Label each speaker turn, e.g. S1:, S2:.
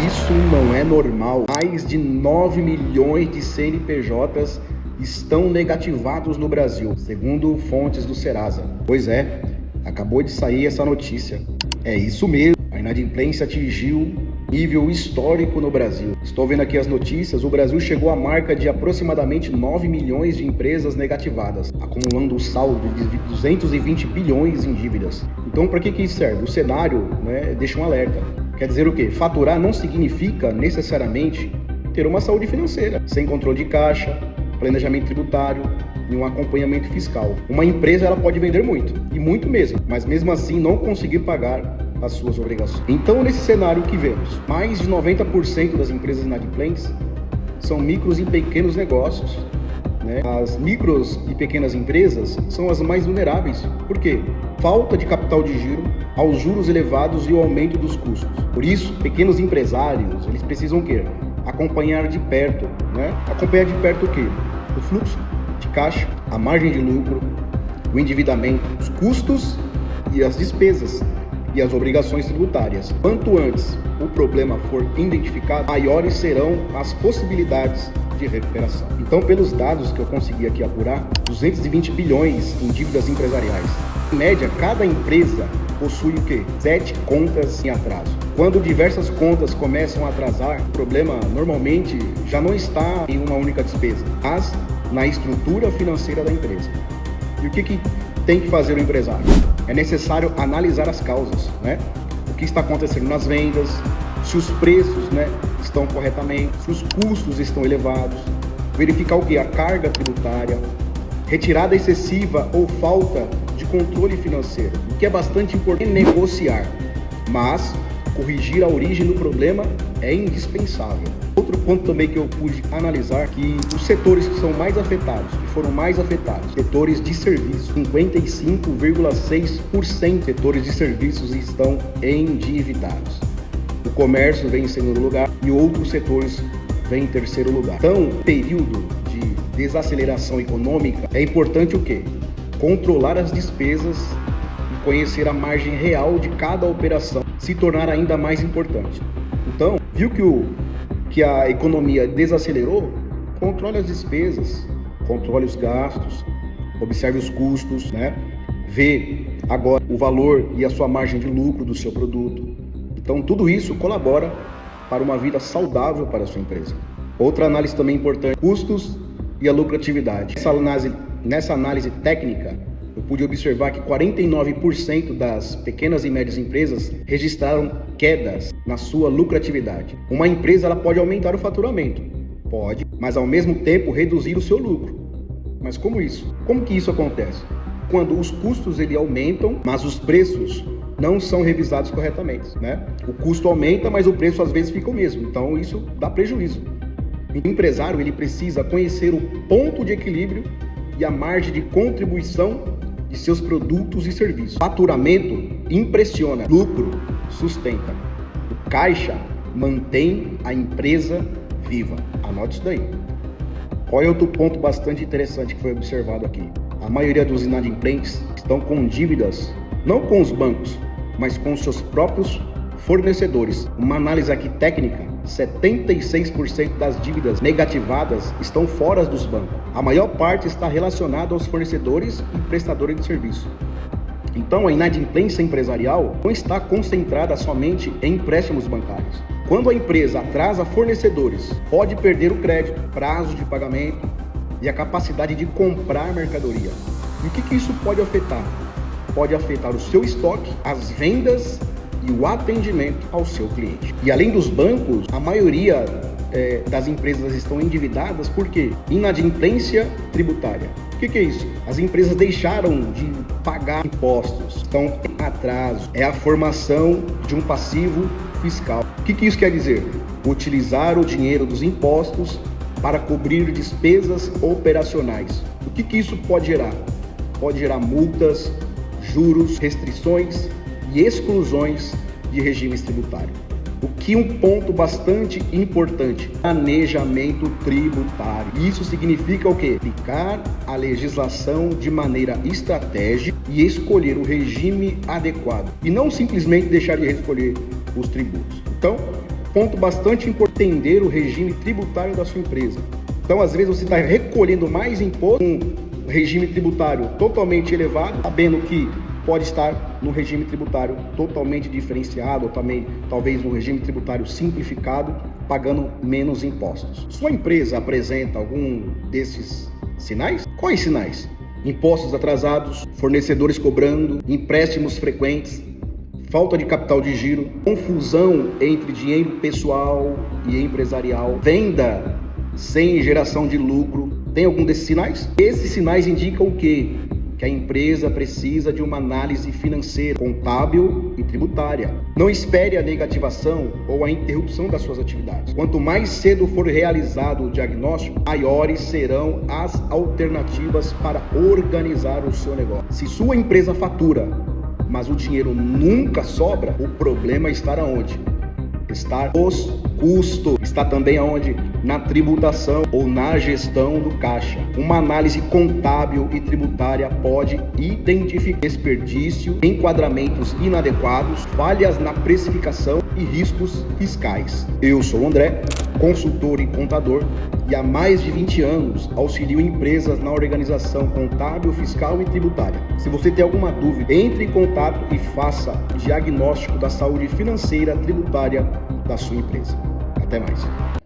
S1: Isso não é normal. Mais de 9 milhões de CNPJs estão negativados no Brasil, segundo fontes do Serasa. Pois é, acabou de sair essa notícia. É isso mesmo, a inadimplência atingiu nível histórico no Brasil. Estou vendo aqui as notícias, o Brasil chegou à marca de aproximadamente 9 milhões de empresas negativadas, acumulando um saldo de 220 bilhões em dívidas. Então, para que isso serve? O cenário, deixa um alerta. Quer dizer o quê? Faturar não significa necessariamente ter uma saúde financeira, sem controle de caixa, planejamento tributário e um acompanhamento fiscal. Uma empresa ela pode vender muito, e muito mesmo, mas mesmo assim não conseguir pagar as suas obrigações. Então, nesse cenário que vemos, mais de 90% das empresas inadimplentes são micros e pequenos negócios. As micros e pequenas empresas são as mais vulneráveis. Por quê? Falta de capital de giro, aos juros elevados e o aumento dos custos. Por isso, pequenos empresários, eles precisam o quê? Acompanhar de perto, Acompanhar de perto o quê? O fluxo de caixa, a margem de lucro, o endividamento, os custos e as despesas e as obrigações tributárias. Quanto antes o problema for identificado, maiores serão as possibilidades de recuperação. Então, pelos dados que eu consegui aqui apurar, 220 bilhões em dívidas empresariais. Em média, cada empresa possui o quê? 7 contas em atraso. Quando diversas contas começam a atrasar, o problema normalmente já não está em uma única despesa, mas na estrutura financeira da empresa. E o que tem que fazer o empresário? É necessário analisar as causas, O que está acontecendo nas vendas, se os preços, estão corretamente, se os custos estão elevados, verificar o que? A carga tributária, retirada excessiva ou falta de controle financeiro, o que é bastante importante negociar, mas corrigir a origem do problema é indispensável. Outro ponto também que eu pude analisar, que os setores que são mais afetados, que foram mais afetados, setores de serviços, 55,6% setores de serviços estão endividados. O comércio vem em segundo lugar e outros setores vêm em terceiro lugar. Então, período de desaceleração econômica, é importante o quê? Controlar as despesas e conhecer a margem real de cada operação, se tornar ainda mais importante. Então, viu que a economia desacelerou? Controle as despesas, controle os gastos, observe os custos, Vê agora o valor e a sua margem de lucro do seu produto. Então, tudo isso colabora para uma vida saudável para a sua empresa. Outra análise também importante, custos e a lucratividade. Nessa análise técnica, eu pude observar que 49% das pequenas e médias empresas registraram quedas na sua lucratividade. Uma empresa ela pode aumentar o faturamento, pode, mas ao mesmo tempo reduzir o seu lucro. Mas como isso? Como que isso acontece? Quando os custos aumentam, mas os preços não são revisados corretamente, O custo aumenta, mas o preço às vezes fica o mesmo. Então isso dá prejuízo. O empresário ele precisa conhecer o ponto de equilíbrio e a margem de contribuição de seus produtos e serviços. Faturamento impressiona, lucro sustenta. O caixa mantém a empresa viva. Anote isso daí. Qual é outro ponto bastante interessante que foi observado aqui? A maioria dos inadimplentes estão com dívidas, não com os bancos, mas com os seus próprios fornecedores. Uma análise aqui técnica, 76% das dívidas negativadas estão fora dos bancos. A maior parte está relacionada aos fornecedores e prestadores de serviço. Então, a inadimplência empresarial não está concentrada somente em empréstimos bancários. Quando a empresa atrasa fornecedores, pode perder o crédito, prazo de pagamento e a capacidade de comprar mercadoria. E o que isso pode afetar? Pode afetar o seu estoque, as vendas e o atendimento ao seu cliente. E além dos bancos, a maioria das empresas estão endividadas por quê? Inadimplência tributária. O que é isso? As empresas deixaram de pagar impostos, estão em atraso. É a formação de um passivo fiscal. O que isso quer dizer? Utilizar o dinheiro dos impostos para cobrir despesas operacionais. O que isso pode gerar? Pode gerar multas, juros, restrições e exclusões de regimes tributários. O que um ponto bastante importante, planejamento tributário. Isso significa o quê? Aplicar a legislação de maneira estratégica e escolher o regime adequado. E não simplesmente deixar de escolher os tributos. Então, Ponto bastante importante, entender o regime tributário da sua empresa. Então, às vezes, você está recolhendo mais imposto com um regime tributário totalmente elevado, sabendo que pode estar no regime tributário totalmente diferenciado, ou também talvez no regime tributário simplificado, pagando menos impostos. Sua empresa apresenta algum desses sinais? Quais sinais? Impostos atrasados, fornecedores cobrando, empréstimos frequentes, falta de capital de giro, confusão entre dinheiro pessoal e empresarial, venda sem geração de lucro. Tem algum desses sinais? Esses sinais indicam o quê? Que a empresa precisa de uma análise financeira, contábil e tributária. Não espere a negativação ou a interrupção das suas atividades. Quanto mais cedo for realizado o diagnóstico, maiores serão as alternativas para organizar o seu negócio. Se sua empresa fatura, mas o dinheiro nunca sobra, o problema está aonde? Está os custos, está também aonde? Na tributação ou na gestão do caixa. Uma análise contábil e tributária pode identificar desperdício, enquadramentos inadequados, falhas na precificação e riscos fiscais. Eu sou o André, consultor e contador, e há mais de 20 anos auxilio empresas na organização contábil, fiscal e tributária. Se você tem alguma dúvida, entre em contato e faça o diagnóstico da saúde financeira tributária da sua empresa. Até mais.